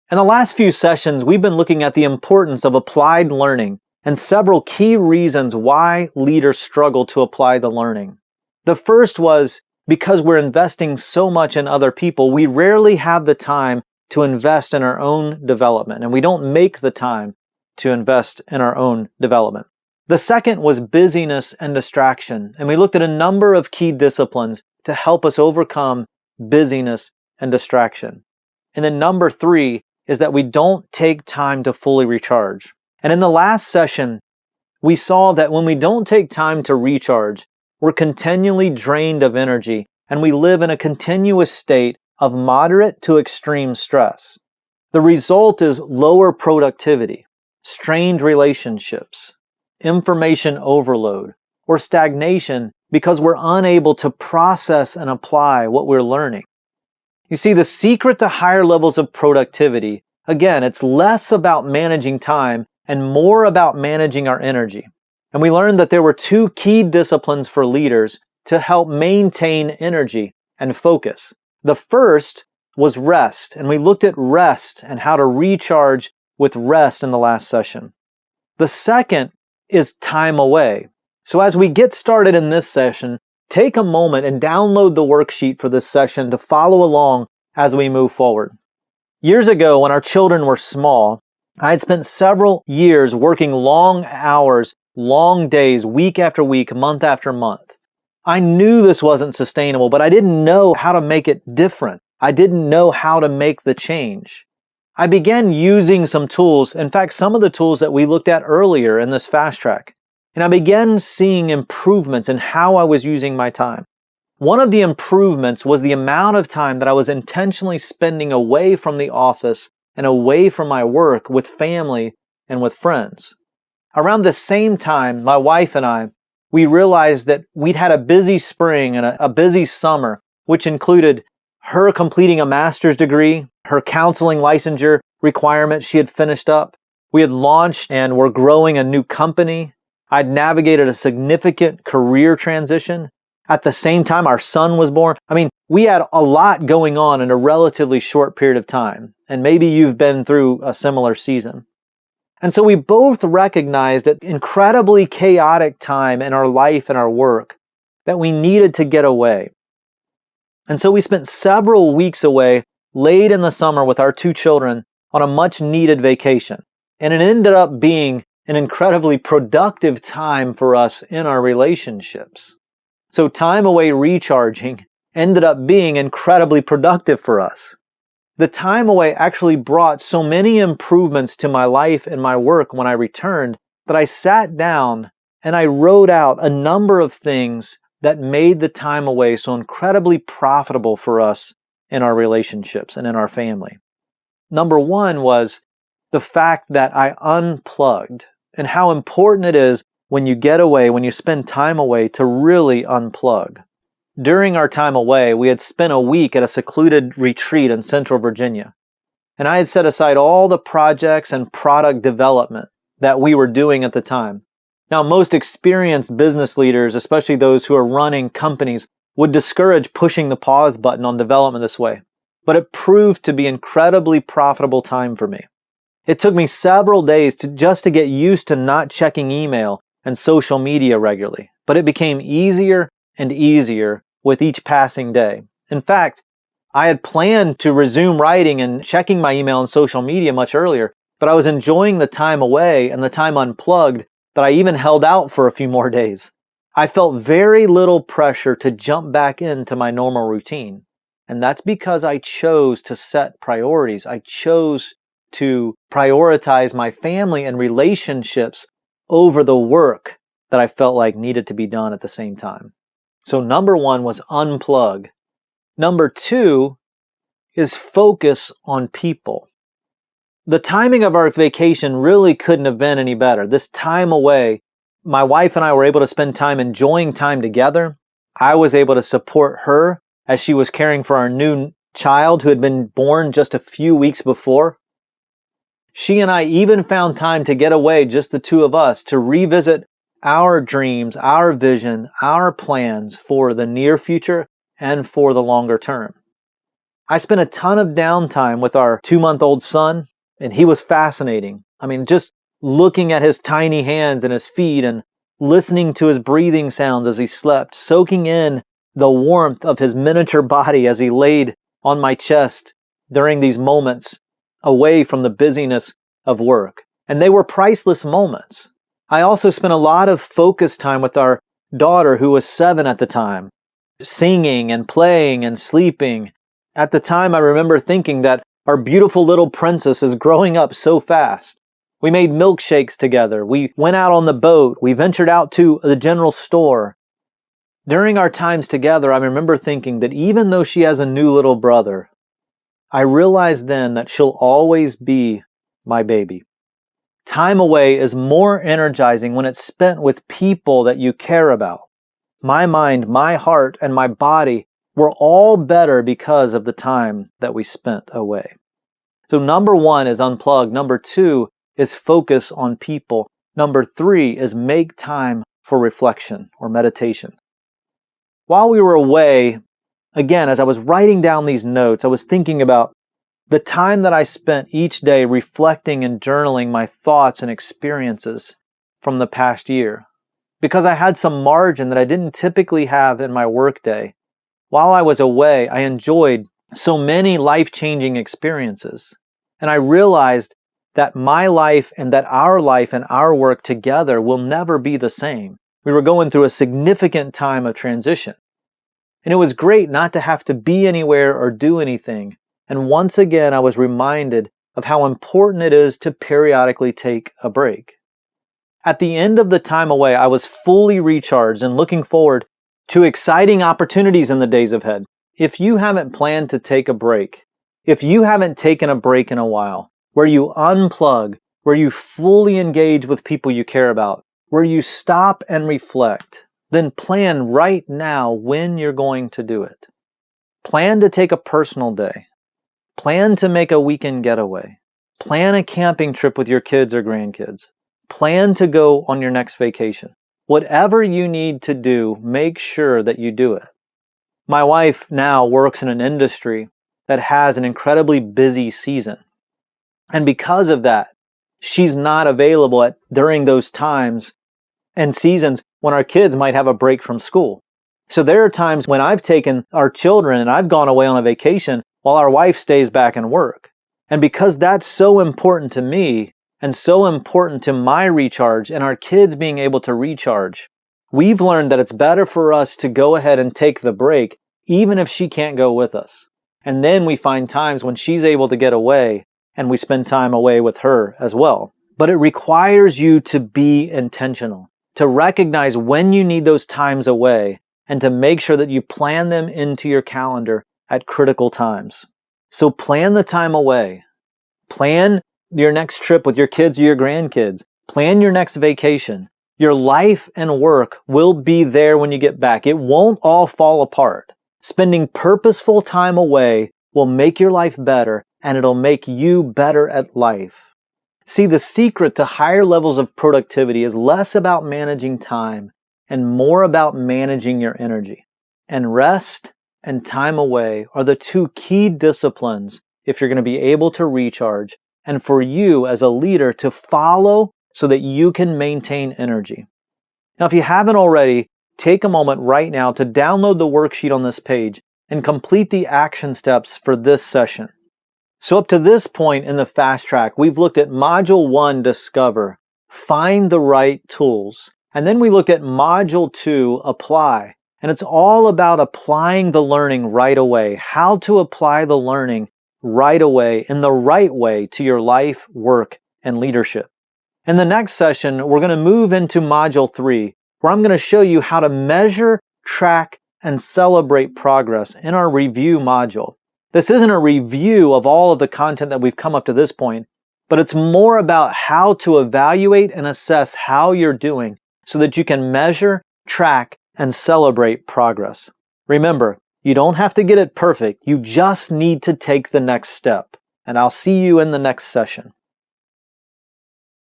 In the last few sessions, we've been looking at the importance of applied learning and several key reasons why leaders struggle to apply the learning. The first was because we're investing so much in other people, we rarely have the time to invest in our own development, and we don't make the time to invest in our own development. The second was busyness and distraction, and we looked at a number of key disciplines to help us overcome busyness and distraction. And then number 3 is that we don't take time to fully recharge. And in the last session, we saw that when we don't take time to recharge, we're continually drained of energy, and we live in a continuous state of moderate to extreme stress. The result is lower productivity, strained relationships, information overload, or stagnation because we're unable to process and apply what we're learning. You see, the secret to higher levels of productivity, again, it's less about managing time and more about managing our energy. And we learned that there were 2 key disciplines for leaders to help maintain energy and focus. The first was rest, and we looked at rest and how to recharge with rest in the last session. The second is time away. So as we get started in this session, take a moment and download the worksheet for this session to follow along as we move forward. Years ago, when our children were small, I had spent several years working long hours, long days, week after week, month after month. I knew this wasn't sustainable, but I didn't know how to make it different. I didn't know how to make the change. I began using some tools, in fact, some of the tools that we looked at earlier in this fast track, and I began seeing improvements in how I was using my time. One of the improvements was the amount of time that I was intentionally spending away from the office and away from my work with family and with friends. Around the same time, my wife and I, we realized that we'd had a busy spring and a busy summer, which included her completing a master's degree, her counseling licensure requirement she had finished up. We had launched and were growing a new company. I'd navigated a significant career transition. At the same time, our son was born. We had a lot going on in a relatively short period of time. And maybe you've been through a similar season. And so we both recognized at incredibly chaotic time in our life and our work that we needed to get away. And so we spent several weeks away late in the summer with our 2 children on a much needed vacation. And it ended up being an incredibly productive time for us in our relationships. So time away recharging ended up being incredibly productive for us. The time away actually brought so many improvements to my life and my work when I returned that I sat down and I wrote out a number of things that made the time away so incredibly profitable for us in our relationships and in our family. Number 1 was the fact that I unplugged, and how important it is when you get away, when you spend time away, to really unplug. During our time away, we had spent a week at a secluded retreat in Central Virginia. And I had set aside all the projects and product development that we were doing at the time. Now, most experienced business leaders, especially those who are running companies, would discourage pushing the pause button on development this way. But it proved to be incredibly profitable time for me. It took me several days just to get used to not checking email and social media regularly. But it became easier and easier with each passing day. In fact, I had planned to resume writing and checking my email and social media much earlier, but I was enjoying the time away and the time unplugged that I even held out for a few more days. I felt very little pressure to jump back into my normal routine. And that's because I chose to set priorities. I chose to prioritize my family and relationships over the work that I felt like needed to be done at the same time. So number 1 was unplug. Number 2 is focus on people. The timing of our vacation really couldn't have been any better. This time away, my wife and I were able to spend time enjoying time together. I was able to support her as she was caring for our new child who had been born just a few weeks before. She and I even found time to get away, just the 2 of us, to revisit our dreams, our vision, our plans for the near future and for the longer term. I spent a ton of downtime with our 2-month-old son, and he was fascinating. I mean, just looking at his tiny hands and his feet and listening to his breathing sounds as he slept, soaking in the warmth of his miniature body as he laid on my chest during these moments away from the busyness of work. And they were priceless moments. I also spent a lot of focus time with our daughter, who was 7 at the time, singing and playing and sleeping. At the time, I remember thinking that our beautiful little princess is growing up so fast. We made milkshakes together. We went out on the boat. We ventured out to the general store. During our times together, I remember thinking that even though she has a new little brother, I realized then that she'll always be my baby. Time away is more energizing when it's spent with people that you care about. My mind, my heart, and my body were all better because of the time that we spent away. So number 1 is unplug. Number 2 is focus on people. Number 3 is make time for reflection or meditation. While we were away, again, as I was writing down these notes, I was thinking about the time that I spent each day reflecting and journaling my thoughts and experiences from the past year. Because I had some margin that I didn't typically have in my workday. While I was away, I enjoyed so many life-changing experiences. And I realized that my life and that our life and our work together will never be the same. We were going through a significant time of transition. And it was great not to have to be anywhere or do anything. And once again, I was reminded of how important it is to periodically take a break. At the end of the time away, I was fully recharged and looking forward to exciting opportunities in the days ahead. If you haven't planned to take a break, if you haven't taken a break in a while, where you unplug, where you fully engage with people you care about, where you stop and reflect, then plan right now when you're going to do it. Plan to take a personal day. Plan to make a weekend getaway. Plan a camping trip with your kids or grandkids. Plan to go on your next vacation. Whatever you need to do, make sure that you do it. My wife now works in an industry that has an incredibly busy season. And because of that, she's not available during those times and seasons when our kids might have a break from school. So there are times when I've taken our children and I've gone away on a vacation while our wife stays back and work. And because that's so important to me and so important to my recharge and our kids being able to recharge, we've learned that it's better for us to go ahead and take the break even if she can't go with us. And then we find times when she's able to get away and we spend time away with her as well. But it requires you to be intentional, to recognize when you need those times away and to make sure that you plan them into your calendar at critical times. So plan the time away. Plan your next trip with your kids or your grandkids. Plan your next vacation. Your life and work will be there when you get back. It won't all fall apart. Spending purposeful time away will make your life better, and it'll make you better at life. See, the secret to higher levels of productivity is less about managing time and more about managing your energy. And rest and time away are the 2 key disciplines if you're going to be able to recharge and for you as a leader to follow so that you can maintain energy. Now, if you haven't already, take a moment right now to download the worksheet on this page and complete the action steps for this session. So up to this point in the fast track, we've looked at Module 1, Discover, find the right tools. And then we looked at Module 2, Apply. And it's all about applying the learning right away, how to apply the learning right away in the right way to your life, work, and leadership. In the next session, we're going to move into Module 3, where I'm going to show you how to measure, track, and celebrate progress in our review module. This isn't a review of all of the content that we've come up to this point, but it's more about how to evaluate and assess how you're doing so that you can measure, track, and celebrate progress. Remember, you don't have to get it perfect. You just need to take the next step. And I'll see you in the next session.